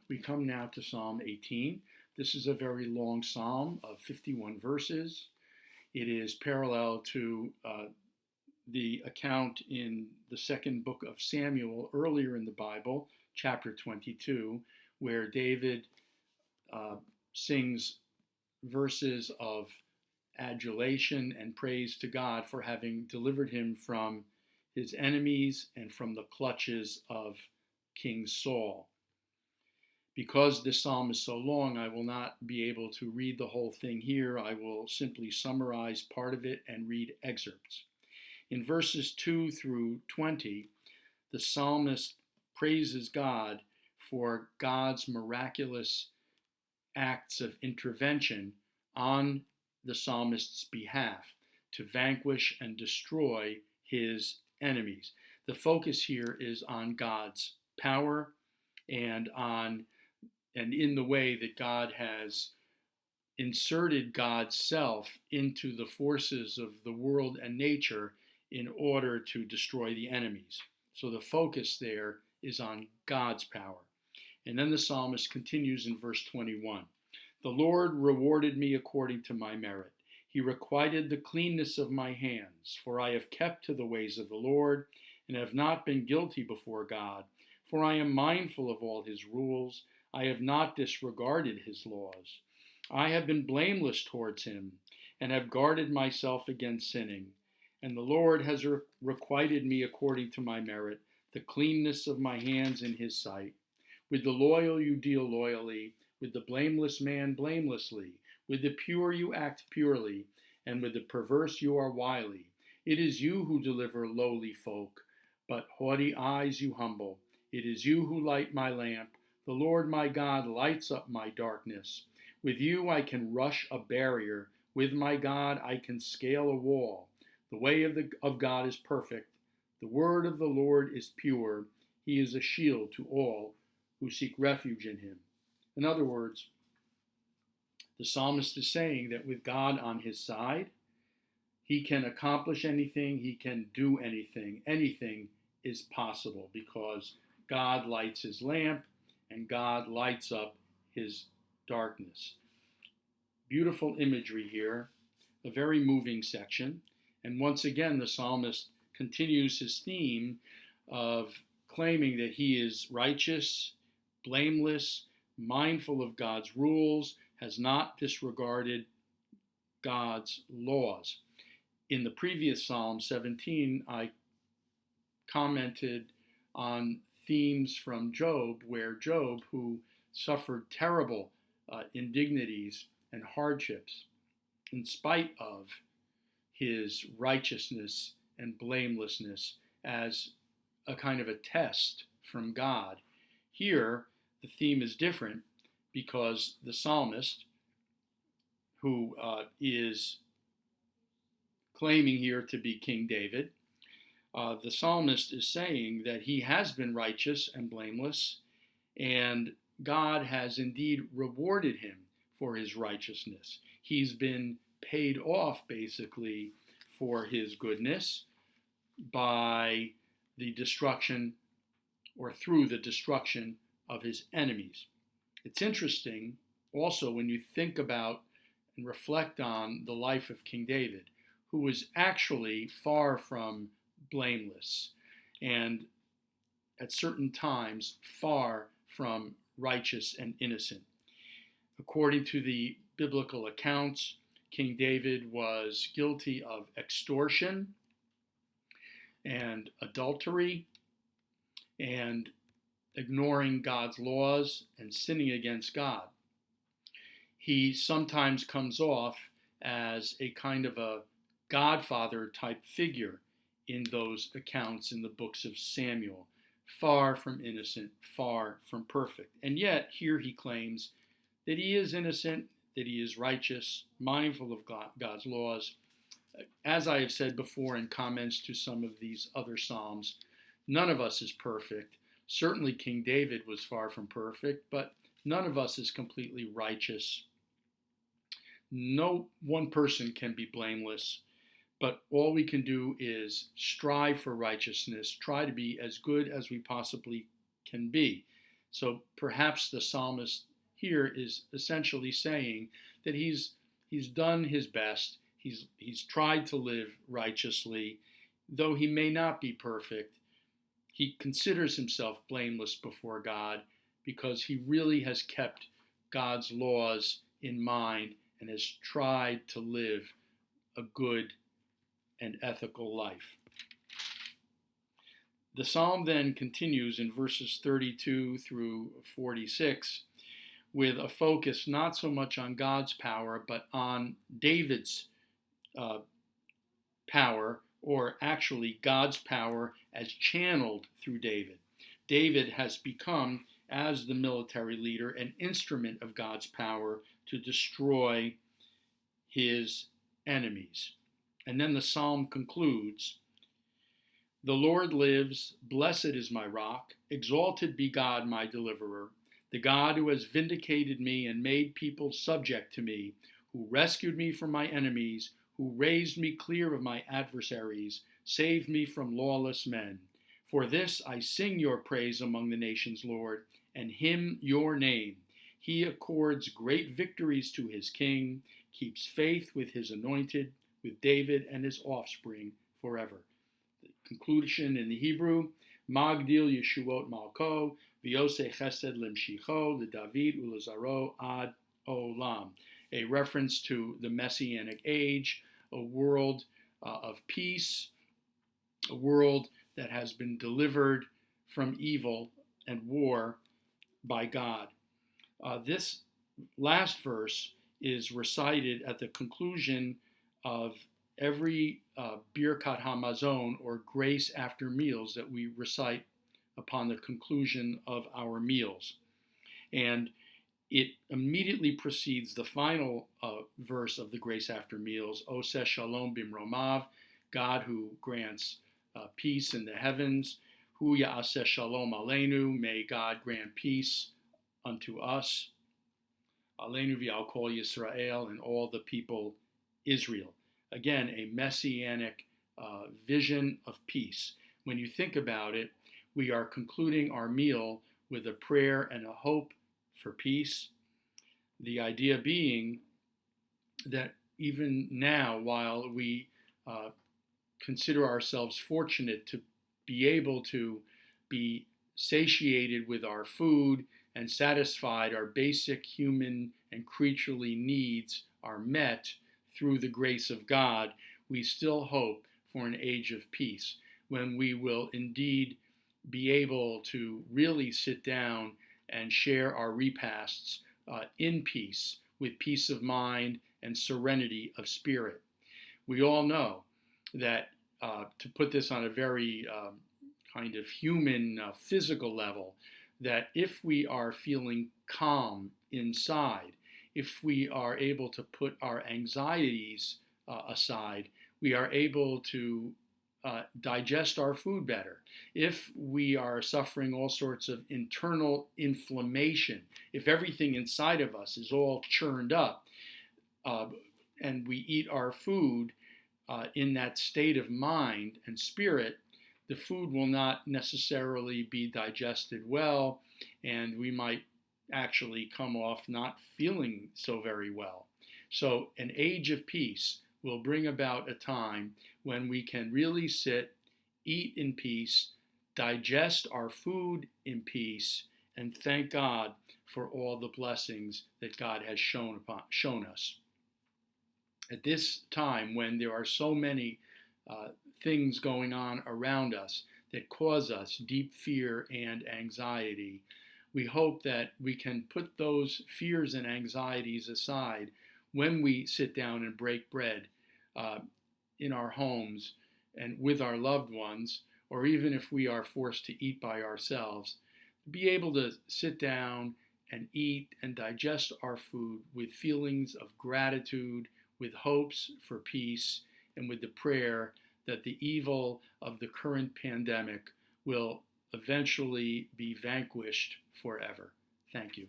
We come now to Psalm 18. This is a very long psalm of 51 verses. It is parallel to the account in the second book of Samuel earlier in the Bible, chapter 22, where David sings verses of adulation and praise to God for having delivered him from his enemies and from the clutches of King Saul. Because this psalm is so long, I will not be able to read the whole thing here. I will simply summarize part of it and read excerpts. In verses 2 through 20, the psalmist praises God for God's miraculous acts of intervention on the psalmist's behalf to vanquish and destroy his enemies. The focus here is on God's power and in the way that God has inserted God's self into the forces of the world and nature in order to destroy the enemies. So the focus there is on God's power. And then the psalmist continues in verse 21. The Lord rewarded me according to my merit. He requited the cleanness of my hands, for I have kept to the ways of the Lord, and have not been guilty before God. For I am mindful of all his rules. I have not disregarded his laws. I have been blameless towards him, and have guarded myself against sinning. And the Lord has requited me according to my merit, the cleanness of my hands in his sight. With the loyal you deal loyally, with the blameless man blamelessly, with the pure you act purely, and with the perverse you are wily. It is you who deliver lowly folk, but haughty eyes you humble. It is you who light my lamp. The Lord my God lights up my darkness. With you I can rush a barrier. With my God I can scale a wall. The way of God is perfect. The word of the Lord is pure. He is a shield to all who seek refuge in him. In other words, the psalmist is saying that with God on his side, he can accomplish anything, he can do anything. Anything is possible because God lights his lamp and God lights up his darkness. Beautiful imagery here, a very moving section. And once again, the psalmist continues his theme of claiming that he is righteous, blameless, mindful of God's rules, has not disregarded God's laws. In the previous Psalm 17, I commented on themes from Job, where Job, who suffered terrible indignities and hardships in spite of his righteousness and blamelessness as a kind of a test from God. Here, the theme is different because the psalmist, who is claiming here to be King David, the psalmist is saying that he has been righteous and blameless, and God has indeed rewarded him for his righteousness. He's been paid off, basically, for his goodness by the destruction or through the destruction of his enemies. It's interesting also when you think about and reflect on the life of King David, who was actually far from blameless and at certain times far from righteous and innocent. According to the biblical accounts, King David was guilty of extortion and adultery and ignoring God's laws and sinning against God. He sometimes comes off as a kind of a godfather type figure in those accounts in the books of Samuel, far from innocent, far from perfect. And yet here he claims that he is innocent, that he is righteous, mindful of God's laws. As I have said before in comments to some of these other psalms, none of us is perfect. Certainly King David was far from perfect, but none of us is completely righteous. No one person can be blameless, but all we can do is strive for righteousness, try to be as good as we possibly can be. So perhaps the psalmist here is essentially saying that he's done his best. He's tried to live righteously, though he may not be perfect. He considers himself blameless before God because he really has kept God's laws in mind and has tried to live a good and ethical life. The psalm then continues in verses 32 through 46 with a focus not so much on God's power, but on David's power, or actually God's power as channeled through David. David has become, as the military leader, an instrument of God's power to destroy his enemies. And then the psalm concludes, "The Lord lives, blessed is my rock, exalted be God my deliverer, the God who has vindicated me and made people subject to me, who rescued me from my enemies, who raised me clear of my adversaries, saved me from lawless men. For this I sing your praise among the nations, Lord, and hymn your name. He accords great victories to his king, keeps faith with his anointed, with David and his offspring forever." The conclusion in the Hebrew, Magdil Yeshuot Malko, V'yoseh Chesed Limshicho, LeDavid Ulazaro Ad Olam. A reference to the Messianic age, a world of peace, a world that has been delivered from evil and war by God. This last verse is recited at the conclusion of every Birkat Hamazon, or grace after meals, that we recite upon the conclusion of our meals. And it immediately precedes the final verse of the grace after meals, Oseh Shalom Bimromav, God who grants peace in the heavens, Hu Ya'aseh Shalom Aleinu, may God grant peace unto us, Aleinu v'al kol Yisrael, and all the people Israel. Again, a messianic vision of peace. When you think about it, we are concluding our meal with a prayer and a hope for peace. The idea being that even now, while we consider ourselves fortunate to be able to be satiated with our food and satisfied, our basic human and creaturely needs are met through the grace of God, we still hope for an age of peace, when we will indeed be able to really sit down and share our repasts in peace, with peace of mind and serenity of spirit. We all know that, to put this on a very kind of human, physical level, that if we are feeling calm inside, if we are able to put our anxieties aside, we are able to digest our food better. If we are suffering all sorts of internal inflammation, if everything inside of us is all churned up, and we eat our food in that state of mind and spirit, the food will not necessarily be digested well, and we might actually come off not feeling so very well. So an age of peace will bring about a time when we can really sit, eat in peace, digest our food in peace, and thank God for all the blessings that God has shown us. At this time, when there are so many things going on around us that cause us deep fear and anxiety, we hope that we can put those fears and anxieties aside when we sit down and break bread in our homes and with our loved ones, or even if we are forced to eat by ourselves, be able to sit down and eat and digest our food with feelings of gratitude, with hopes for peace, and with the prayer that the evil of the current pandemic will eventually be vanquished forever. Thank you.